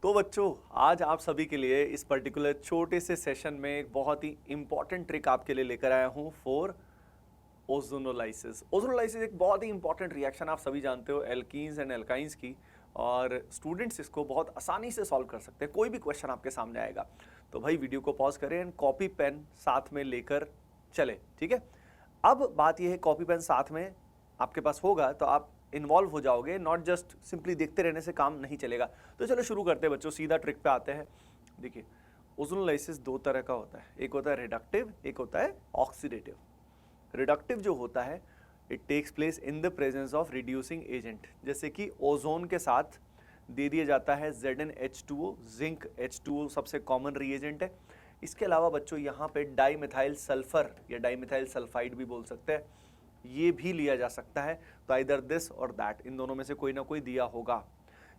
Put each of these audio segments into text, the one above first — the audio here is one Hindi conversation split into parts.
तो बच्चों आज आप सभी के लिए इस पर्टिकुलर छोटे से सेशन में एक बहुत ही इंपॉर्टेंट ट्रिक आपके लिए लेकर आया हूं फॉर ओजोनोलाइसिस। ओजोनोलाइसिस एक बहुत ही इंपॉर्टेंट रिएक्शन आप सभी जानते हो एल्कीन्स एंड एल्काइंस की, और स्टूडेंट्स इसको बहुत आसानी से सॉल्व कर सकते हैं। कोई भी क्वेश्चन आपके सामने आएगा तो भाई वीडियो को पॉज करें एंड कॉपी पेन साथ में लेकर चले, ठीक है। अब बात यह है, कॉपी पेन साथ में आपके पास होगा तो आप इन्वॉल्व हो जाओगे, नॉट जस्ट सिंपली देखते रहने से काम नहीं चलेगा। तो चलो शुरू करते हैं बच्चों, सीधा ट्रिक पे आते हैं। देखिए ओजोनोलाइसिस दो तरह का होता है, एक होता है रिडक्टिव, एक होता है ऑक्सीडेटिव। रिडक्टिव जो होता है it takes place in the presence of reducing agent, जैसे कि ओजोन के साथ दे दिया जाता है ZnH2O, जिंक H2O सबसे कॉमन रिएजेंट है। इसके अलावा बच्चों यहाँ पे डाईमिथाइल सल्फर या डाईमिथाइल सल्फाइड भी बोल सकते हैं, ये भी लिया जा सकता है। तो आइदर दिस और दैट, इन दोनों में से कोई ना कोई दिया होगा।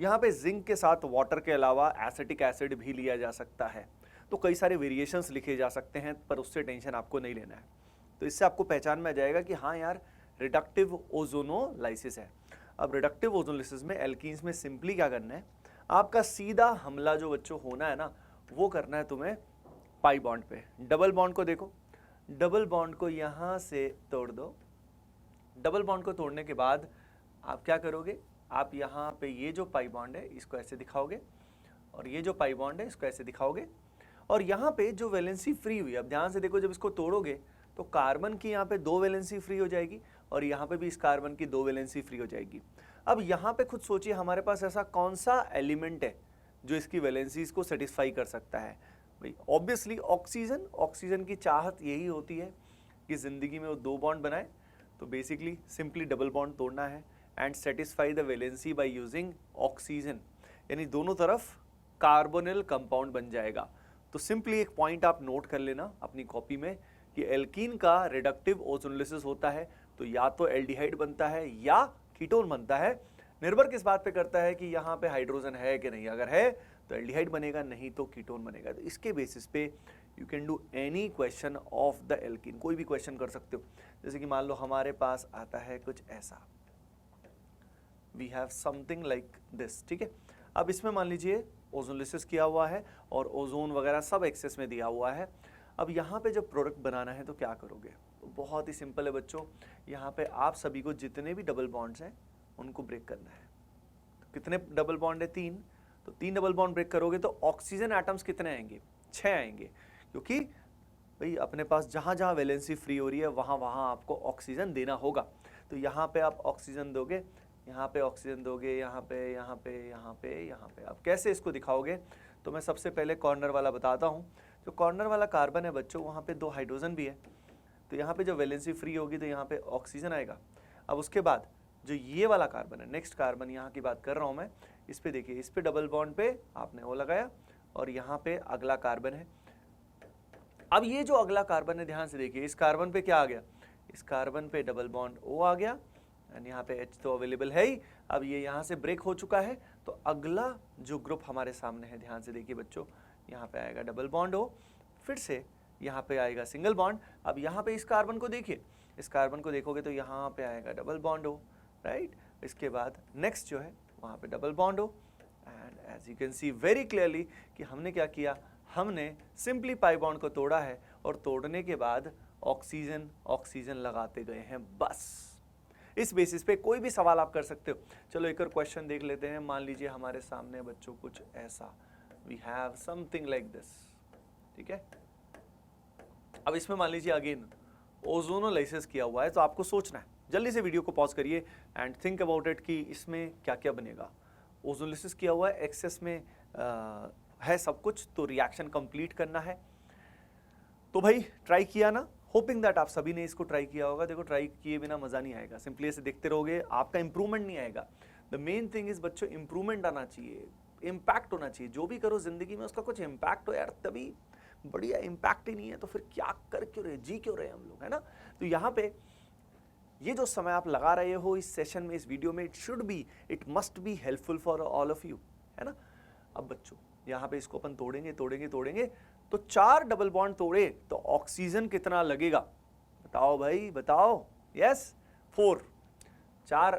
यहाँ पे जिंक के साथ वाटर के अलावा एसिटिक एसिड भी लिया जा सकता है। तो कई सारे वेरिएशंस लिखे जा सकते हैं, पर उससे टेंशन आपको नहीं लेना है। तो इससे आपको पहचान में आ जाएगा कि हाँ यार रिडक्टिव ओजोनोलाइसिस है। अब रिडक्टिव ओजोनोलाइसिस में एल्कीन्स में सिंपली क्या करना है, आपका सीधा हमला जो बच्चों होना है ना, वो करना है तुम्हें पाई बॉन्ड पे। डबल बॉन्ड को देखो, डबल बॉन्ड को यहां से तोड़ दो। डबल बॉन्ड को तोड़ने के बाद आप क्या करोगे, आप यहाँ पे ये जो पाई बॉन्ड है इसको ऐसे दिखाओगे, और ये जो पाई बॉन्ड है इसको ऐसे दिखाओगे, और यहाँ पे जो वैलेंसी फ्री हुई, अब ध्यान से देखो, जब इसको तोड़ोगे तो कार्बन की यहाँ पे दो वैलेंसी फ्री हो जाएगी, और यहाँ पे भी इस कार्बन की दो वैलेंसी फ्री हो जाएगी। अब यहाँ पे खुद सोचिए हमारे पास ऐसा कौन सा एलिमेंट है जो इसकी वैलेंसीज को सेटिस्फाई कर सकता है। भाई ऑब्वियसली ऑक्सीजन। ऑक्सीजन की चाहत यही होती है कि जिंदगी में वो दो बॉन्ड बनाए। तो बेसिकली सिंपली डबल बॉन्ड तोड़ना है and satisfy the valency by using oxygen, यानी दोनों तरफ कार्बोनिल कंपाउंड बन जाएगा। तो सिंपली एक पॉइंट आप नोट कर लेना अपनी कॉपी में कि एल्कीन का रिडक्टिव ओजोनोलाइसिस होता है तो या तो एल्डिहाइड बनता है या कीटोन बनता है। निर्भर किस बात पे करता है कि यहाँ पे हाइड्रोजन है कि नहीं, अगर है तो एल्डिहाइड बनेगा, नहीं तो कीटोन बनेगा। तो इसके बेसिस पे you can do any question of the alkene, कोई भी क्वेश्चन कर सकते हो। जैसे कि मान लो हमारे पास आता है कुछ ऐसा, we have something like this, ठीक है। अब इसमें मान लीजिए ओजोनोलाइसिस किया हुआ है और ओजोन वगैरह सब एक्सेस में दिया हुआ है। अब यहाँ पे जब प्रोडक्ट बनाना है तो क्या करोगे, तो बहुत ही सिंपल है बच्चों। यहाँ पे आप सभी को जितने भी डबल बॉन्ड्स हैं उनको ब्रेक करना है। तो कितने डबल बॉन्ड है, तीन, तो तीन डबल बॉन्ड ब्रेक करोगे तो ऑक्सीजन एटम्स कितने आएंगे, 6 आएंगे, क्योंकि भाई अपने पास जहाँ जहाँ वैलेंसी फ्री हो रही है वहाँ वहाँ आपको ऑक्सीजन देना होगा। तो यहाँ पे आप ऑक्सीजन दोगे, यहाँ पे ऑक्सीजन दोगे, यहाँ पे, यहाँ पे, यहाँ पे, यहाँ पे। अब कैसे इसको दिखाओगे, तो मैं सबसे पहले कॉर्नर वाला बताता हूँ। जो कॉर्नर वाला कार्बन है बच्चों, वहाँ पे दो हाइड्रोजन भी है, तो यहाँ पे जो वैलेंसी फ्री होगी तो यहाँ पे ऑक्सीजन आएगा। अब उसके बाद जो ये वाला कार्बन है, नेक्स्ट कार्बन यहाँ की बात कर रहा हूँ मैं, इस पे देखिए, इस पे डबल बॉन्ड पे आपने वो लगाया और यहाँ पे अगला कार्बन है। अब ये जो अगला कार्बन है, ध्यान से देखिए, इस कार्बन पे क्या आ गया, इस कार्बन पे डबल बॉन्ड O आ गया, एंड यहाँ पे H तो अवेलेबल है ही। अब ये यहाँ से ब्रेक हो चुका है, तो अगला जो ग्रुप हमारे सामने है, ध्यान से देखिए बच्चों, यहाँ पे आएगा डबल बॉन्ड O, फिर से यहाँ पे आएगा सिंगल बॉन्ड। अब यहाँ पे इस कार्बन को देखिए, इस कार्बन को देखोगे तो यहाँ पे आएगा डबल बॉन्ड O, राइट। इसके बाद नेक्स्ट जो है वहाँ पे double bond O, and as you can see very clearly कि हमने क्या किया, हमने सिंपली पाई बॉन्ड को तोड़ा है, और तोड़ने के बाद ऑक्सीजन ऑक्सीजन लगाते गए हैं, बस। इस बेसिस पे कोई भी सवाल आप कर सकते हो। चलो एक और क्वेश्चन देख लेते हैं। मान लीजिए हमारे सामने बच्चों कुछ ऐसा, we have something like this, ठीक है। अब इसमें मान लीजिए अगेन ओजोनोलाइसिस किया हुआ है, तो आपको सोचना है, जल्दी से वीडियो को पॉज करिए एंड थिंक अबाउट इट कि इसमें क्या क्या बनेगा। ओजोनोलाइसिस किया हुआ है, एक्सेस में है सब कुछ, तो रिएक्शन कंप्लीट करना है। तो भाई ट्राई किया ना, होपिंग दैट आप सभी ने इसको ट्राई किया होगा। देखो ट्राई किए बिना मजा नहीं आएगा, सिंपली ऐसे देखते रहोगे आपका इंप्रूवमेंट नहीं आएगा। द मेन थिंग इज बच्चों, इंप्रूवमेंट आना चाहिए, इम्पैक्ट होना चाहिए। जो भी करो जिंदगी में उसका कुछ इम्पैक्ट हो यार, तभी बढ़िया। इम्पैक्ट ही नहीं है तो फिर क्या कर क्यों रहे, जी क्यों रहे हम लोग, है ना। तो यहाँ पे ये जो समय आप लगा रहे हो इस सेशन में, इस वीडियो में, it must be helpful for all of you, है ना। अब बच्चों यहाँ पे इसको अपन तोड़ेंगे तोड़ेंगे तोड़ेंगे, तो 4 डबल बॉन्ड तोड़े तो ऑक्सीजन कितना लगेगा, बताओ भाई बताओ। यस 4, 4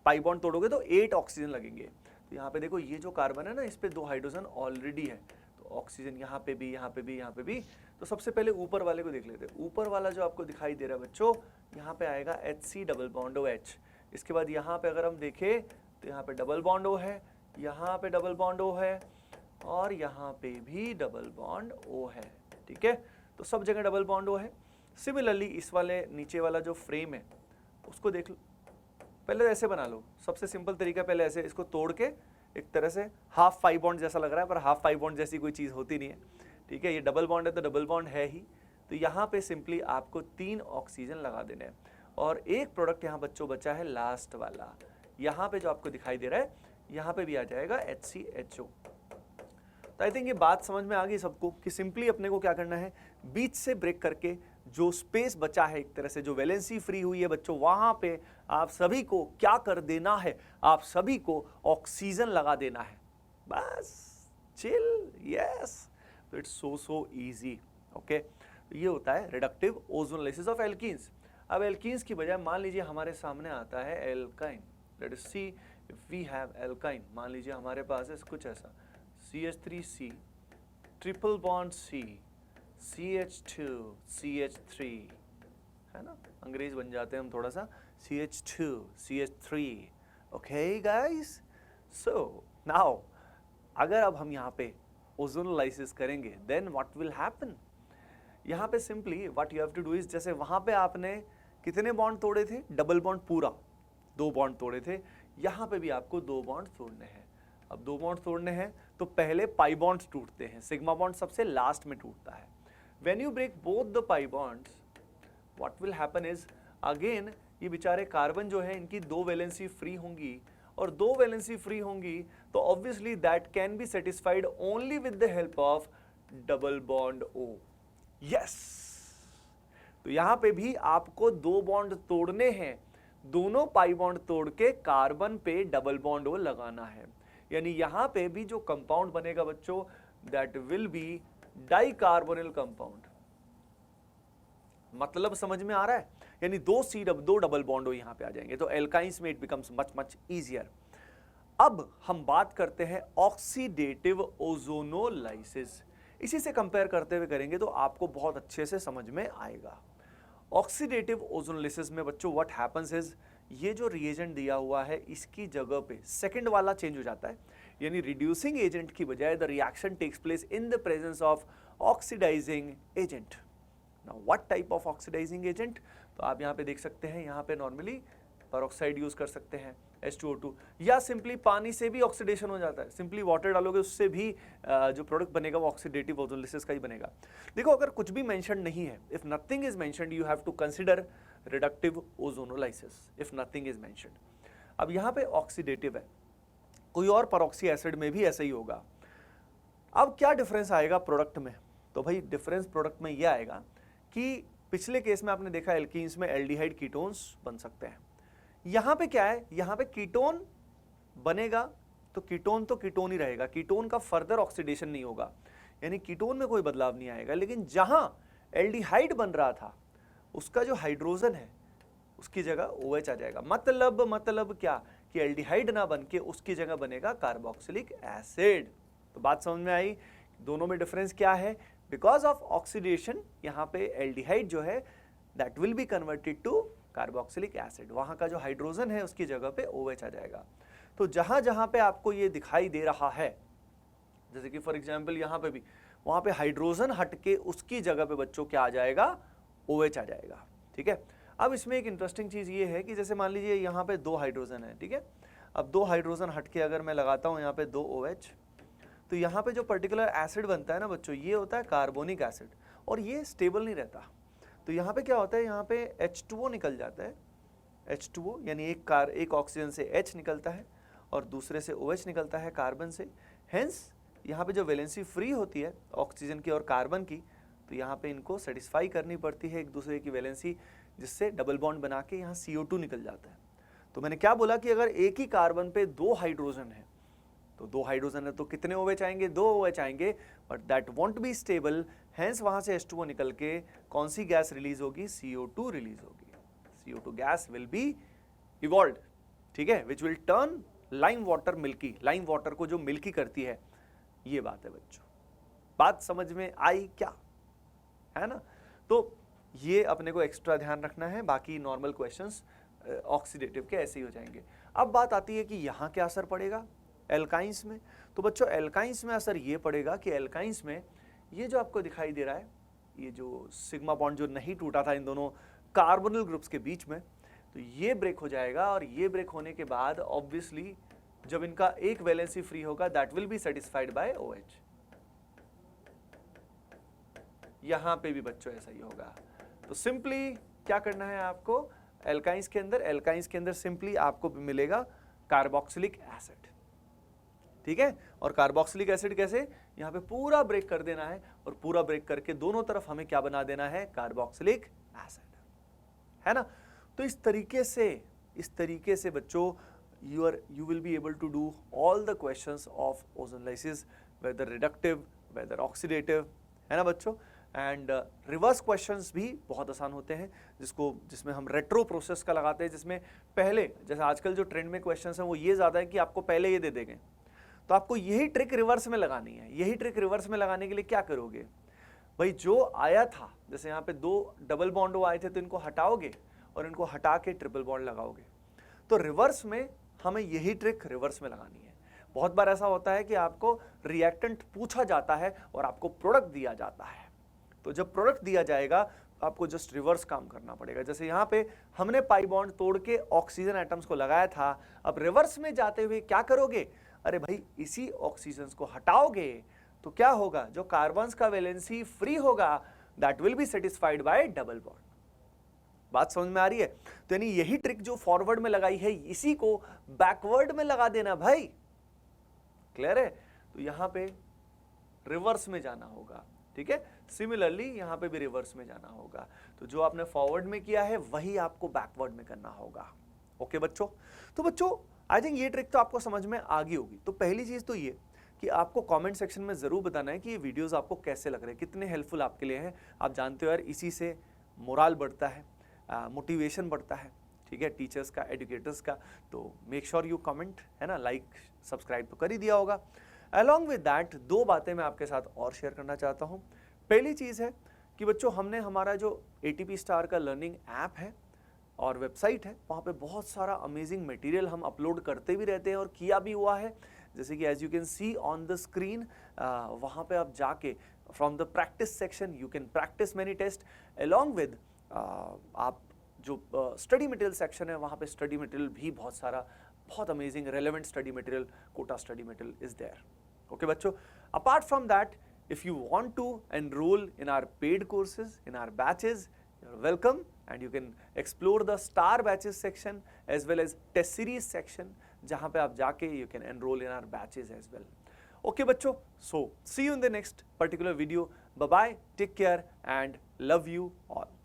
पाई बॉन्ड तोड़ोगे तो 8 ऑक्सीजन लगेंगे। तो यहाँ पे देखो ये जो कार्बन है ना, इस पे 2 हाइड्रोजन ऑलरेडी है, तो ऑक्सीजन यहाँ पे भी, यहाँ पे भी, यहाँ पे भी। तो सबसे पहले ऊपर वाले को देख लेते हैं। ऊपर वाला जो आपको दिखाई दे रहा है बच्चों, यहाँ पे आएगा HC डबल बॉन्ड OH। इसके बाद यहाँ पे अगर हम देखें तो यहाँ पे डबल बॉन्ड O है, यहाँ पे डबल बॉन्ड O है, और यहाँ पे भी डबल बॉन्ड O है। ठीक है, तो सब जगह डबल बॉन्ड O है। सिमिलरली इस वाले नीचे वाला जो फ्रेम है उसको देख लो, पहले ऐसे बना लो। सबसे सिंपल तरीका, पहले ऐसे इसको तोड़ के एक तरह से हाफ 5 बॉन्ड जैसा लग रहा है, पर हाफ 5 बॉन्ड जैसी कोई चीज़ होती नहीं है। ठीक है, ये डबल बॉन्ड है तो डबल बॉन्ड है ही। तो यहाँ पे सिंपली आपको 3 ऑक्सीजन लगा देने हैं, और एक प्रोडक्ट यहाँ बच्चों बचा है लास्ट वाला। यहाँ पे जो आपको दिखाई दे रहा है, यहाँ पे भी आ जाएगा HCHO। तो आई थिंक ये बात समझ में आ गई सबको कि सिंपली अपने को क्या करना है, बीच से ब्रेक करके जो स्पेस बचा है, एक तरह से जो वैलेंसी फ्री हुई है बच्चों, वहां पे आप सभी को क्या कर देना है, आप सभी को ऑक्सीजन लगा देना है, बस चिल। यस, तो इट्स सो इजी। ओके, तो ये होता है रिडक्टिव ओजोनोलाइसिस ऑफ एल्कीन्स। अब एल्कीन्स की बजाय मान लीजिए हमारे सामने आता है alkyne. Let us see if we have alkyne. मान लीजिए हमारे पास है कुछ ऐसा, CH3C triple bond C, CH2 CH3, है ना, अंग्रेज बन जाते हैं हम थोड़ा सा, CH2 CH3। Okay guys, so now अगर अब हम यहाँ पे ओजोनोलाइसिस करेंगे देन व्हाट विल हैपन। यहाँ पे simply what you have to do is, जैसे वहाँ पे आपने कितने बॉन्ड तोड़े थे, डबल बॉन्ड पूरा 2 बॉन्ड तोड़े थे, यहाँ पे भी आपको 2 बॉन्ड तोड़ने हैं। अब 2 बॉन्ड तोड़ने हैं तो पहले पाई बॉन्ड्स टूटते हैं, सिग्मा बॉन्ड सबसे लास्ट में टूटता है। When you break both the pi bonds, what will happen is, again ये बेचारे कार्बन जो है इनकी 2 वैलेंसी फ्री होंगी, और 2 वैलेंसी फ्री होंगी तो obviously that can be satisfied only with the help of double bond O। Yes, तो यहां पे भी आपको 2 बॉन्ड तोड़ने हैं, दोनों पाई बॉन्ड तोड़ के कार्बन पे डबल बॉन्ड O लगाना है। यानी यहां पे भी जो कंपाउंड बनेगा बच्चों, that will B dicarbonyl compound. मतलब समझ में आ रहा है, यानी 2 डबल बॉन्ड O यहां पे आ जाएंगे, तो एल्काइंस में इट बिकम्स मच इजियर। अब हम बात करते हैं ऑक्सीडेटिव ओजोनोलाइसिस। इसी से कंपेयर करते हुए करेंगे तो आपको बहुत अच्छे से समझ में आएगा। ऑक्सीडेटिव ओजोनोलाइसिस में बच्चों व्हाट हैपेंस इज, ये जो रिएजेंट दिया हुआ है इसकी जगह पे सेकंड वाला चेंज हो जाता है, यानी रिड्यूसिंग एजेंट की बजाय the reaction takes place in the presence of oxidising agent. Now what type of oxidising agent, तो आप यहाँ पे देख सकते हैं, यहाँ पे नॉर्मली पेरोक्साइड यूज कर सकते हैं H2O2, या सिंपली पानी से भी ऑक्सीडेशन हो जाता है, सिंपली वाटर डालोगे उससे भी जो प्रोडक्ट बनेगा वो ऑक्सीडेटिव ओजोनोलाइसिस का ही बनेगा। देखो अगर कुछ भी मेंशन नहीं है, if nothing is mentioned you have to consider reductive ozonolysis, if nothing is mentioned. अब यहाँ पे ऑक्सीडेटिव है, कोई और परऑक्सी एसिड में भी ऐसा ही होगा। अब क्या डिफरेंस आएगा प्रोडक्ट में, तो भाई डिफरेंस प्रोडक्ट में यह आएगा कि पिछले केस में आपने देखा एल्कीन्स में एल्डिहाइड कीटोन्स बन सकते हैं, यहां पे क्या है, यहां पे कीटोन बनेगा तो कीटोन ही रहेगा, कीटोन का फर्दर ऑक्सीडेशन नहीं होगा, यानी कीटोन में कोई बदलाव नहीं आएगा। लेकिन जहां एल्डिहाइड बन रहा था उसका जो हाइड्रोजन है उसकी जगह OH आ जाएगा। मतलब क्या कि एल्डिहाइड ना बन के उसकी जगह बनेगा कार्बोक्सिलिक एसिड। तो बात समझ में आई, दोनों में डिफरेंस क्या है, बिकॉज ऑफ ऑक्सीडेशन यहाँ पे एल्डिहाइड जो है that will be converted to carboxylic acid, वहां का जो हाइड्रोजन है उसकी जगह पे OH आ जाएगा। तो जहां जहां पे आपको ये दिखाई दे रहा है, जैसे कि फॉर एग्जांपल यहाँ पे भी, वहां पे हाइड्रोजन हटके उसकी जगह पे बच्चों क्या आ जाएगा, OH आ जाएगा। ठीक है, अब इसमें एक इंटरेस्टिंग चीज ये है कि जैसे मान लीजिए यहाँ पे 2 हाइड्रोजन है, ठीक है, अब 2 हाइड्रोजन हटके अगर मैं लगाता हूँ यहाँ पे 2 OH, तो यहाँ पे जो पर्टिकुलर एसिड बनता है ना बच्चों, ये होता है कार्बोनिक एसिड, और ये स्टेबल नहीं रहता। तो यहाँ पे क्या होता है, यहाँ पे H2O निकल जाता है, H2O यानी एक ऑक्सीजन से H निकलता है और दूसरे से OH निकलता है कार्बन से। हेंस यहाँ पे जो वैलेंसी फ्री होती है ऑक्सीजन की और कार्बन की, तो यहाँ पे इनको सेटिस्फाई करनी पड़ती है एक दूसरे की वैलेंसी, जिससे डबल बॉन्ड बना के यहाँ CO2 निकल जाता है। तो मैंने क्या बोला कि अगर एक ही कार्बन पे 2 हाइड्रोजन है, तो 2 हाइड्रोजन है तो कितने OH आएंगे, 2 OH आएंगे, but that want be stable. Hence वहां से H2O निकल के कौन सी गैस रिलीज होगी, CO2 रिलीज होगी। CO2 gas will be evolved, ठीक है, which will turn lime water milky, lime water को जो मिल्की करती है, ये बात है बच्चों। बात समझ में आई क्या, है ना? तो ये अपने को एक्स्ट्रा ध्यान रखना है, बाकी नॉर्मल क्वेश्चंस ऑक्सीडेटिव के ऐसे ही हो जाएंगे। अब बात आती है कि यहाँ क्या असर पड़ेगा एल्काइंस में। तो बच्चों एल्काइंस में असर ये पड़ेगा कि एल्काइंस में ये जो आपको दिखाई दे रहा है, ये जो सिग्मा बॉन्ड जो नहीं टूटा था इन दोनों कार्बोनिल ग्रुप्स के बीच में, तो ये ब्रेक हो जाएगा, और ये ब्रेक होने के बाद ऑब्वियसली जब इनका एक वैलेंसी फ्री होगा that will be satisfied by OH। यहां पे भी बच्चों ऐसा ही होगा। तो सिंपली क्या करना है आपको, एल्काइंस के अंदर सिंपली आपको मिलेगा कार्बोक्सिलिक एसिड, ठीक है? और कार्बोक्सिलिक एसिड कैसे, यहां पे पूरा ब्रेक कर देना है, और पूरा ब्रेक करके दोनों तरफ हमें क्या बना देना है, कार्बोक्सिलिक एसिड, है ना? तो इस तरीके से बच्चों you will be able to do all the questions of ozonolysis, whether reductive, whether oxidative, है ना बच्चों? एंड रिवर्स क्वेश्चंस भी बहुत आसान होते हैं, जिसमें हम रेट्रो प्रोसेस का लगाते हैं, जिसमें पहले, जैसे आजकल जो ट्रेंड में क्वेश्चंस हैं वो ये ज़्यादा है कि आपको पहले ये दे देंगे, तो आपको यही ट्रिक रिवर्स में लगानी है। यही ट्रिक रिवर्स में लगाने के लिए क्या करोगे भाई, जो आया था, जैसे यहाँ पे 2 डबल बॉन्ड आए थे, तो इनको हटाओगे और इनको हटा के ट्रिपल बॉन्ड लगाओगे। तो रिवर्स में हमें यही ट्रिक रिवर्स में लगानी है। बहुत बार ऐसा होता है कि आपको रिएक्टेंट पूछा जाता है और आपको प्रोडक्ट दिया जाता है, तो जब प्रोडक्ट दिया जाएगा आपको जस्ट रिवर्स काम करना पड़ेगा। जैसे यहाँ पे हमने पाई बॉन्ड तोड़ के ऑक्सीजन एटम्स को लगाया था, अब रिवर्स में जाते हुए क्या करोगे, अरे भाई इसी ऑक्सीजन को हटाओगे तो क्या होगा, जो कार्बन्स का वैलेंसी फ्री होगा that will be satisfied by double bond. बात समझ में आ रही है? तो यानी यही ट्रिक जो फॉरवर्ड में लगाई है, इसी को बैकवर्ड में लगा देना भाई। क्लियर है? तो यहां पे रिवर्स में जाना होगा, ठीक है? सिमिलरली यहां पे भी रिवर्स में जाना होगा। तो जो आपने फॉरवर्ड में किया है वही आपको बैकवर्ड में करना होगा। ओके बच्चों? तो बच्चों आई थिंक ये ट्रिक तो आपको समझ में आ गई होगी। तो पहली चीज तो ये कि आपको कमेंट सेक्शन में जरूर बताना है कि ये वीडियोस आपको कैसे लग रहे हैं, कितने हेल्पफुल आपके लिए हैं। आप जानते हो यार, इसी से मोराल बढ़ता है, मोटिवेशन बढ़ता है, ठीक है, टीचर्स का, एजुकेटर्स का। तो मेक श्योर यू कमेंट, है ना, लाइक सब्सक्राइब तो कर ही दिया होगा। अलॉन्ग विद दैट 2 बातें मैं आपके साथ और शेयर करना चाहता हूँ। पहली चीज़ है कि बच्चों हमने हमारा जो ATP स्टार का लर्निंग ऐप है और वेबसाइट है, वहाँ पे बहुत सारा अमेजिंग मटेरियल हम अपलोड करते भी रहते हैं और किया भी हुआ है। जैसे कि as you can see on the screen, वहाँ पे आप जाके from the practice section you can practise many test. Along with आप जो स्टडी मटेरियल सेक्शन है, वहाँ पे स्टडी मटेरियल भी बहुत सारा, बहुत amazing relevant study material, Kota study material is there. Okay बच्चों, apart from that, if you want to enroll in our paid courses, in our batches, you're welcome, and you can explore the star batches section as well as test series section, जहाँ पे आप जाके you can enroll in our batches as well. Okay बच्चों, so see you in the next particular video. Bye bye, take care and love you all.